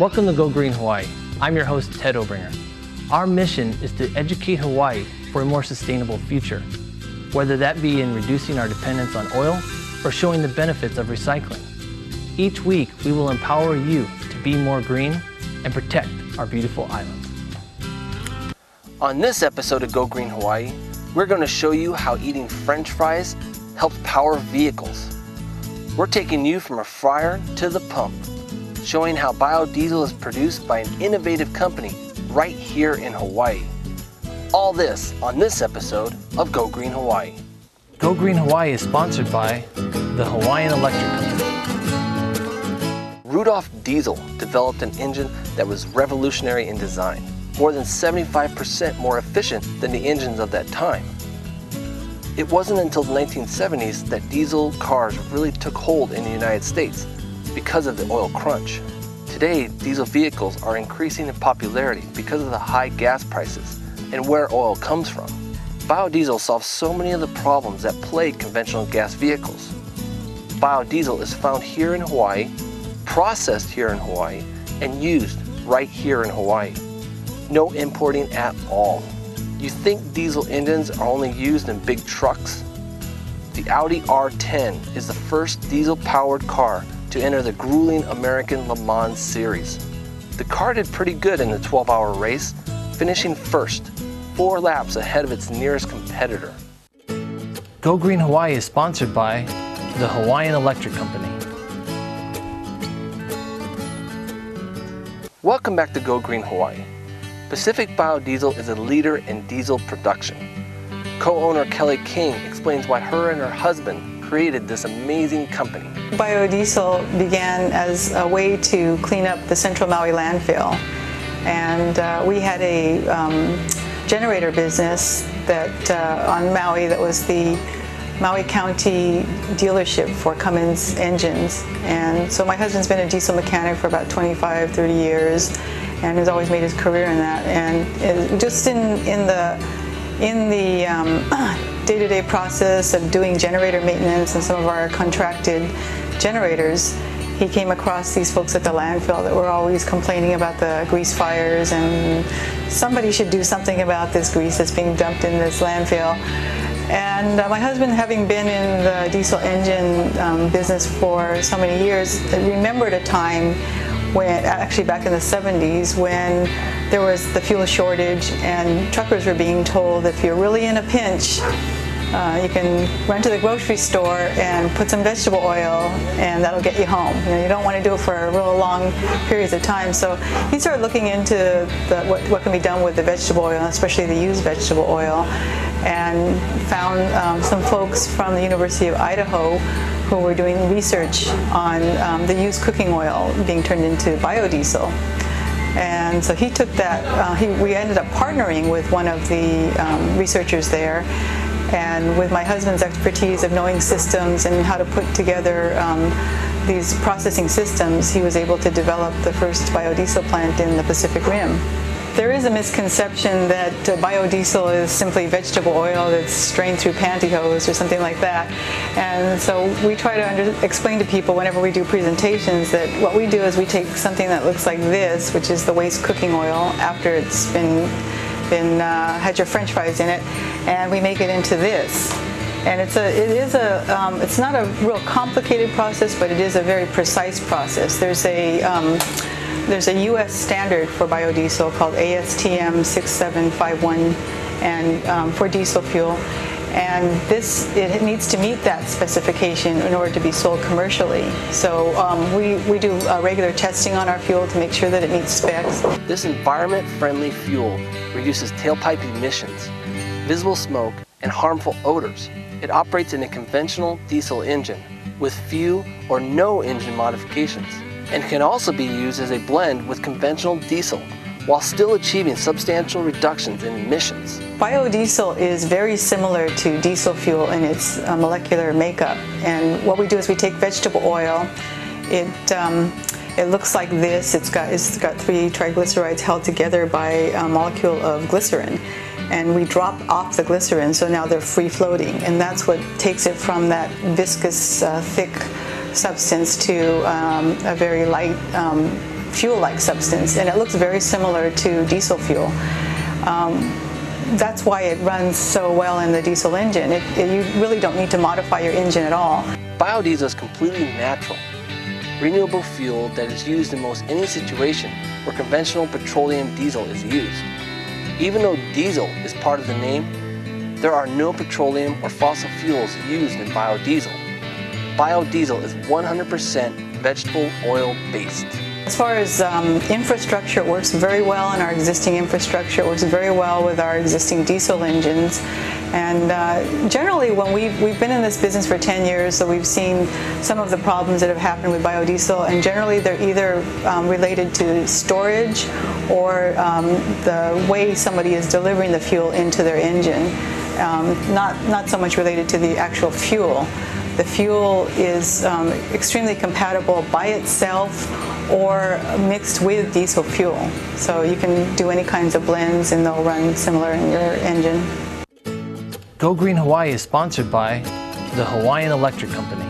Welcome to Go Green Hawaii. I'm your host, Ted Obringer. Our mission is to educate Hawaii for a more sustainable future, whether that be in reducing our dependence on oil or showing the benefits of recycling. Each week, we will empower you to be more green and protect our beautiful islands. On this episode of Go Green Hawaii, we're going to show you how eating French fries helps power vehicles. We're taking you from a fryer to the pump, showing how biodiesel is produced by an innovative company right here in Hawaii. All this on this episode of Go Green Hawaii. Go Green Hawaii is sponsored by the Hawaiian Electric Company. Rudolph Diesel developed an engine that was revolutionary in design, more than 75% more efficient than the engines of that time. It wasn't until the 1970s that diesel cars really took hold in the United States because of the oil crunch. Today, diesel vehicles are increasing in popularity because of the high gas prices and where oil comes from. Biodiesel solves so many of the problems that plague conventional gas vehicles. Biodiesel is found here in Hawaii, processed here in Hawaii, and used right here in Hawaii. No importing at all. You think diesel engines are only used in big trucks? The Audi R10 is the first diesel-powered car to enter the grueling American Le Mans series. The car did pretty good in the 12-hour race, finishing first, 4 laps ahead of its nearest competitor. Go Green Hawaii is sponsored by the Hawaiian Electric Company. Welcome back to Go Green Hawaii. Pacific Biodiesel is a leader in diesel production. Co-owner Kelly King explains why her and her husband created this amazing company. Biodiesel began as a way to clean up the Central Maui landfill. And we had a generator business that on Maui that was the Maui County dealership for Cummins engines. And so my husband's been a diesel mechanic for about 25, 30 years and has always made his career in that. And just in the day-to-day process of doing generator maintenance and some of our contracted generators, he came across these folks at the landfill that were always complaining about the grease fires and somebody should do something about this grease that's being dumped in this landfill. And my husband, having been in the diesel engine business for so many years, remembered a time when, actually back in the 70s, when there was the fuel shortage and truckers were being told if you're really in a pinch, you can run to the grocery store and put some vegetable oil and that'll get you home. You don't want to do it for real long periods of time. So he started looking into what can be done with the vegetable oil, especially the used vegetable oil, and found some folks from the University of Idaho who were doing research on the used cooking oil being turned into biodiesel. And so he took that, we ended up partnering with one of the researchers there, and with my husband's expertise of knowing systems and how to put together these processing systems, he was able to develop the first biodiesel plant in the Pacific Rim. There is a misconception that biodiesel is simply vegetable oil that's strained through pantyhose or something like that. And so we try to explain to people whenever we do presentations that what we do is we take something that looks like this, which is the waste cooking oil after it's had your French fries in it, and we make it into this. And it's not a real complicated process, but it is a very precise process. There's a U.S. standard for biodiesel called ASTM 6751 and for diesel fuel, and it needs to meet that specification in order to be sold commercially. So we do regular testing on our fuel to make sure that it meets specs. This environment-friendly fuel reduces tailpipe emissions, visible smoke, and harmful odors. It operates in a conventional diesel engine with few or no engine modifications, and can also be used as a blend with conventional diesel while still achieving substantial reductions in emissions. Biodiesel is very similar to diesel fuel in its molecular makeup, and what we do is we take vegetable oil. It looks like this. It's got 3 triglycerides held together by a molecule of glycerin, and we drop off the glycerin, so now they're free floating, and that's what takes it from that viscous, thick substance to a very light fuel-like substance, and it looks very similar to diesel fuel. That's why it runs so well in the diesel engine. You really don't need to modify your engine at all. Biodiesel is completely natural, renewable fuel that is used in most any situation where conventional petroleum diesel is used. Even though diesel is part of the name, there are no petroleum or fossil fuels used in biodiesel. Biodiesel is 100% vegetable oil based. As far as infrastructure, it works very well in our existing infrastructure. It works very well with our existing diesel engines. And generally, when we've been in this business for 10 years, so we've seen some of the problems that have happened with biodiesel, and generally they're either related to storage or the way somebody is delivering the fuel into their engine. Not so much related to the actual fuel. The fuel is extremely compatible by itself or mixed with diesel fuel. So you can do any kinds of blends and they'll run similar in your engine. Go Green Hawaii is sponsored by the Hawaiian Electric Company.